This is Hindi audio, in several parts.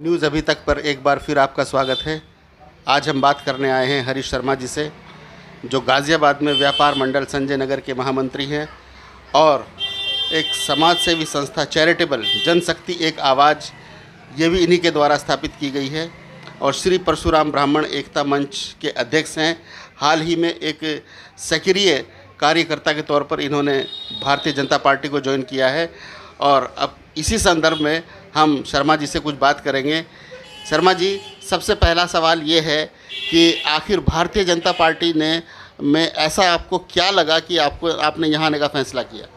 न्यूज़ अभी तक पर एक बार फिर आपका स्वागत है। आज हम बात करने आए हैं हरीश शर्मा जी से, जो गाज़ियाबाद में व्यापार मंडल संजय नगर के महामंत्री हैं और एक समाज सेवी संस्था चैरिटेबल जनशक्ति एक आवाज़, ये भी इन्हीं के द्वारा स्थापित की गई है और श्री परशुराम ब्राह्मण एकता मंच के अध्यक्ष हैं। हाल ही में एक सक्रिय कार्यकर्ता के तौर पर इन्होंने भारतीय जनता पार्टी को ज्वाइन किया है और अब इसी संदर्भ में हम शर्मा जी से कुछ बात करेंगे। शर्मा जी, सबसे पहला सवाल ये है कि आखिर भारतीय जनता पार्टी में ऐसा आपको क्या लगा कि आपने यहाँ आने का फैसला किया?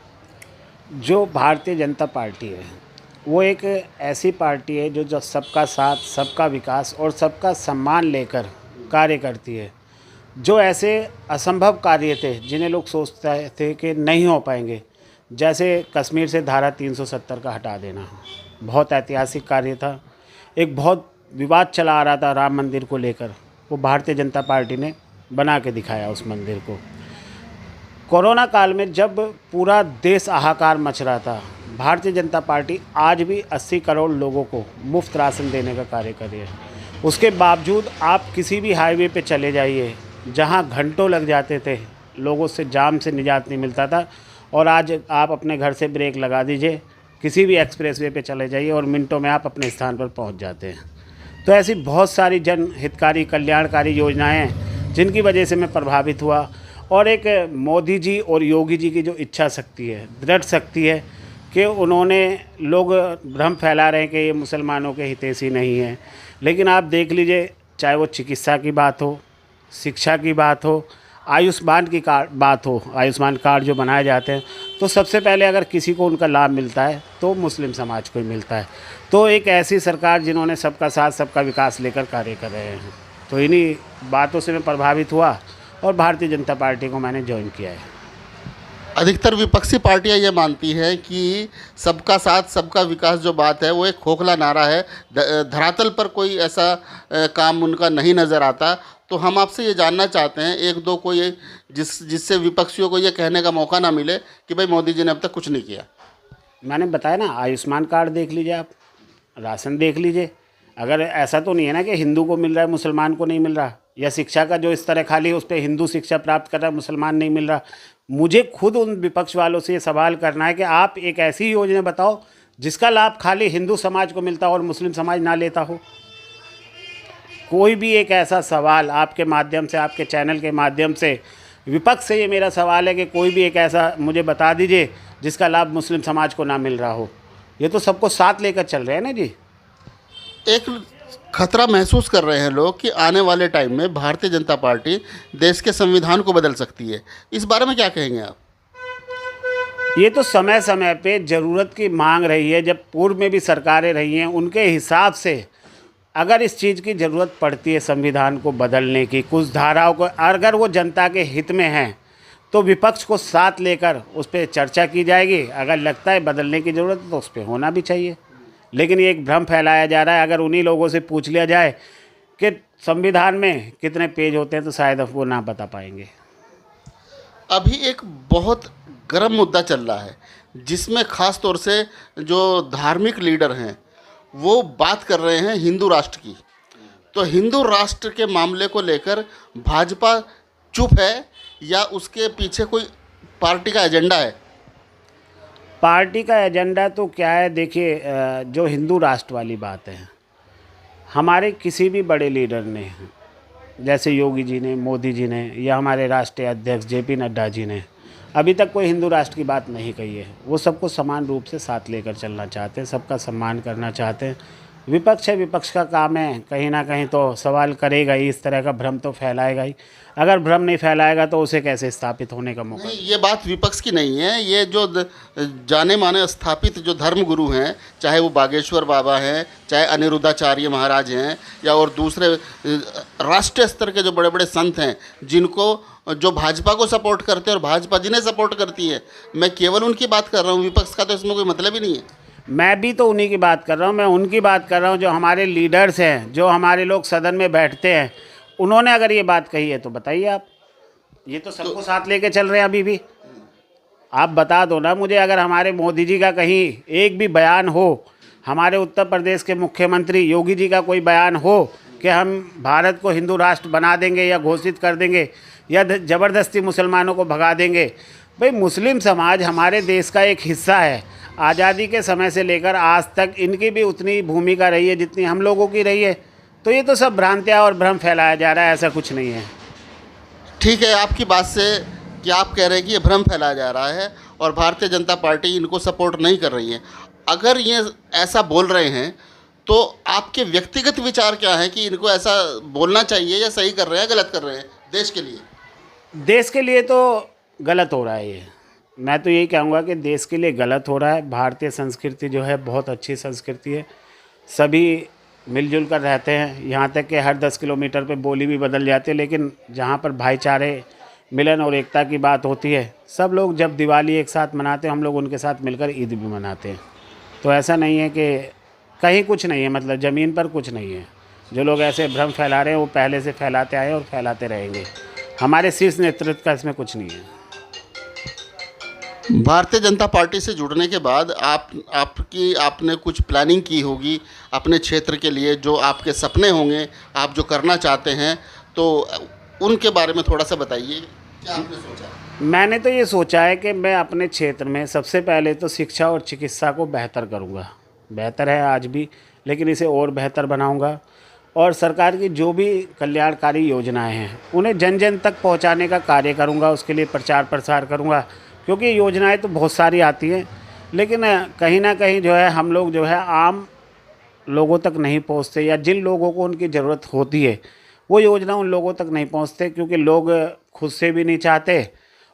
जो भारतीय जनता पार्टी है वो एक ऐसी पार्टी है जो सबका साथ, सबका विकास और सबका सम्मान लेकर कार्य करती है। जो ऐसे असंभव कार्य थे जिन्हें लोग सोचते थे कि नहीं हो पाएंगे, जैसे कश्मीर से धारा 370 का हटा देना, बहुत ऐतिहासिक कार्य था। एक बहुत विवाद चला आ रहा था राम मंदिर को लेकर, वो भारतीय जनता पार्टी ने बना के दिखाया उस मंदिर को। कोरोना काल में जब पूरा देश हाहाकार मच रहा था, भारतीय जनता पार्टी आज भी 80 करोड़ लोगों को मुफ्त राशन देने का कार्य कर रही है। उसके बावजूद आप किसी भी हाईवे पे चले जाइए, जहां घंटों लग जाते थे, लोगों से जाम से निजात नहीं मिलता था, और आज आप अपने घर से ब्रेक लगा दीजिए, किसी भी एक्सप्रेसवे पे चले जाइए और मिनटों में आप अपने स्थान पर पहुंच जाते हैं। तो ऐसी बहुत सारी जन हितकारी कल्याणकारी योजनाएं हैं जिनकी वजह से मैं प्रभावित हुआ। और एक मोदी जी और योगी जी की जो इच्छा शक्ति है, दृढ़ शक्ति है कि उन्होंने, लोग भ्रम फैला रहे हैं कि ये मुसलमानों के हितैषी नहीं है, लेकिन आप देख लीजिए, चाहे वो चिकित्सा की बात हो, शिक्षा की बात हो, आयुष्मान की बात हो, आयुष्मान कार्ड जो बनाए जाते हैं, तो सबसे पहले अगर किसी को उनका लाभ मिलता है तो मुस्लिम समाज को ही मिलता है। तो एक ऐसी सरकार जिन्होंने सबका साथ, सबका विकास लेकर कार्य कर रहे हैं, तो इन्हीं बातों से मैं प्रभावित हुआ और भारतीय जनता पार्टी को मैंने ज्वाइन किया है। अधिकतर विपक्षी पार्टियां ये मानती हैं कि सबका साथ सबका विकास जो बात है वो एक खोखला नारा है, धरातल पर कोई ऐसा काम उनका नहीं नज़र आता। तो हम आपसे ये जानना चाहते हैं, एक दो कोई जिससे विपक्षियों को ये कहने का मौका ना मिले कि भाई मोदी जी ने अब तक कुछ नहीं किया। मैंने बताया ना, आयुष्मान कार्ड देख लीजिए, आप राशन देख लीजिए। अगर ऐसा तो नहीं है ना कि हिंदू को मिल रहा है मुसलमान को नहीं मिल रहा, या शिक्षा का जो स्तर है खाली उस पर हिंदू शिक्षा प्राप्त कर रहा है, मुसलमान नहीं मिल रहा। मुझे खुद उन विपक्ष वालों से ये सवाल करना है कि आप एक ऐसी योजना बताओ जिसका लाभ खाली हिंदू समाज को मिलता हो और मुस्लिम समाज ना लेता हो। कोई भी एक ऐसा सवाल आपके माध्यम से, आपके चैनल के माध्यम से, विपक्ष से ये मेरा सवाल है कि कोई भी एक ऐसा मुझे बता दीजिए जिसका लाभ मुस्लिम समाज को ना मिल रहा हो। ये तो सबको साथ लेकर चल रहे हैं ना जी। एक खतरा महसूस कर रहे हैं लोग कि आने वाले टाइम में भारतीय जनता पार्टी देश के संविधान को बदल सकती है, इस बारे में क्या कहेंगे आप? ये तो समय समय पे ज़रूरत की मांग रही है। जब पूर्व में भी सरकारें रही हैं, उनके हिसाब से अगर इस चीज़ की ज़रूरत पड़ती है संविधान को बदलने की, कुछ धाराओं को, अगर वो जनता के हित में हैं, तो विपक्ष को साथ लेकर उस पर चर्चा की जाएगी। अगर लगता है बदलने की ज़रूरत तो उस पर होना भी चाहिए। लेकिन ये एक भ्रम फैलाया जा रहा है। अगर उन्हीं लोगों से पूछ लिया जाए कि संविधान में कितने पेज होते हैं, तो शायद वो ना बता पाएंगे। अभी एक बहुत गर्म मुद्दा चल रहा है जिसमें ख़ास तौर से जो धार्मिक लीडर हैं वो बात कर रहे हैं हिंदू राष्ट्र की। तो हिंदू राष्ट्र के मामले को लेकर भाजपा चुप है या उसके पीछे कोई पार्टी का एजेंडा है? पार्टी का एजेंडा तो क्या है, देखिए, जो हिंदू राष्ट्र वाली बात है, हमारे किसी भी बड़े लीडर ने, जैसे योगी जी ने, मोदी जी ने, या हमारे राष्ट्रीय अध्यक्ष जेपी नड्डा जी ने, अभी तक कोई हिंदू राष्ट्र की बात नहीं कही है। वो सबको समान रूप से साथ लेकर चलना चाहते हैं, सबका सम्मान करना चाहते हैं। विपक्ष है, विपक्ष का काम है कहीं ना कहीं तो सवाल करेगा ही, इस तरह का भ्रम तो फैलाएगा ही। अगर भ्रम नहीं फैलाएगा तो उसे कैसे स्थापित होने का मौका? नहीं, ये बात विपक्ष की नहीं है। ये जो जाने माने स्थापित जो धर्म गुरु हैं, चाहे वो बागेश्वर बाबा हैं, चाहे अनिरुद्धाचार्य महाराज हैं, या और दूसरे राष्ट्रीय स्तर के जो बड़े बड़े संत हैं, जिनको जो भाजपा को सपोर्ट करते हैं और भाजपा जिन्हें सपोर्ट करती है, मैं केवल उनकी बात कर रहा हूँ। विपक्ष का तो इसमें कोई मतलब ही नहीं है। मैं भी तो उन्हीं की बात कर रहा हूँ। मैं उनकी बात कर रहा हूँ जो हमारे लीडर्स हैं, जो हमारे लोग सदन में बैठते हैं। उन्होंने अगर ये बात कही है तो बताइए आप। ये तो सबको साथ लेके चल रहे हैं अभी भी। आप बता दो ना मुझे, अगर हमारे मोदी जी का कहीं एक भी बयान हो हमारे उत्तर प्रदेश के मुख्यमंत्री योगी जी का कोई बयान हो कि हम भारत को हिंदू राष्ट्र बना देंगे या घोषित कर देंगे या ज़बरदस्ती मुसलमानों को भगा देंगे। भाई मुस्लिम समाज हमारे देश का एक हिस्सा है। आज़ादी के समय से लेकर आज तक इनकी भी उतनी भूमिका रही है जितनी हम लोगों की रही है। तो ये तो सब भ्रांतियाँ और भ्रम फैलाया जा रहा है, ऐसा कुछ नहीं है। ठीक है, आपकी बात से कि आप कह रहे हैं कि ये भ्रम फैलाया जा रहा है और भारतीय जनता पार्टी इनको सपोर्ट नहीं कर रही है। अगर ये ऐसा बोल रहे हैं तो आपके व्यक्तिगत विचार क्या हैं कि इनको ऐसा बोलना चाहिए या सही कर रहे हैं, गलत कर रहे हैं देश के लिए? देश के लिए तो गलत हो रहा है ये। मैं तो यही कहूँगा कि देश के लिए गलत हो रहा है। भारतीय संस्कृति जो है बहुत अच्छी संस्कृति है, सभी मिलजुल कर रहते हैं। यहाँ तक कि हर 10 किलोमीटर पे बोली भी बदल जाती है, लेकिन जहाँ पर भाईचारे, मिलन और एकता की बात होती है, सब लोग जब दिवाली एक साथ मनाते हैं, हम लोग उनके साथ मिलकर ईद भी मनाते हैं। तो ऐसा नहीं है कि कहीं कुछ नहीं है, मतलब ज़मीन पर कुछ नहीं है। जो लोग ऐसे भ्रम फैला रहे हैं वो पहले से फैलाते आए और फैलाते रहेंगे। हमारे शीर्ष नेतृत्व का इसमें कुछ नहीं है। भारतीय जनता पार्टी से जुड़ने के बाद आपने कुछ प्लानिंग की होगी अपने क्षेत्र के लिए, जो आपके सपने होंगे, आप जो करना चाहते हैं, तो उनके बारे में थोड़ा सा बताइए। क्या आपने सोचा? मैंने तो ये सोचा है कि मैं अपने क्षेत्र में सबसे पहले तो शिक्षा और चिकित्सा को बेहतर करूँगा। बेहतर है आज भी, लेकिन इसे और बेहतर बनाऊँगा। और सरकार की जो भी कल्याणकारी योजनाएं हैं उन्हें जन जन तक पहुंचाने का कार्य करूंगा। उसके लिए प्रचार प्रसार करूंगा, क्योंकि योजनाएं तो बहुत सारी आती हैं, लेकिन कहीं ना कहीं जो है हम लोग जो है आम लोगों तक नहीं पहुंचते, या जिन लोगों को उनकी ज़रूरत होती है वो योजना उन लोगों तक नहीं पहुंचते, क्योंकि लोग खुद से भी नहीं चाहते।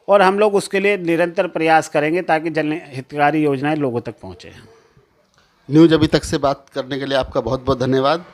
और हम लोग उसके लिए निरंतर प्रयास करेंगे ताकि जन हितकारी योजनाएं लोगों तक पहुँचें। न्यूज़ अभी तक से बात करने के लिए आपका बहुत बहुत धन्यवाद।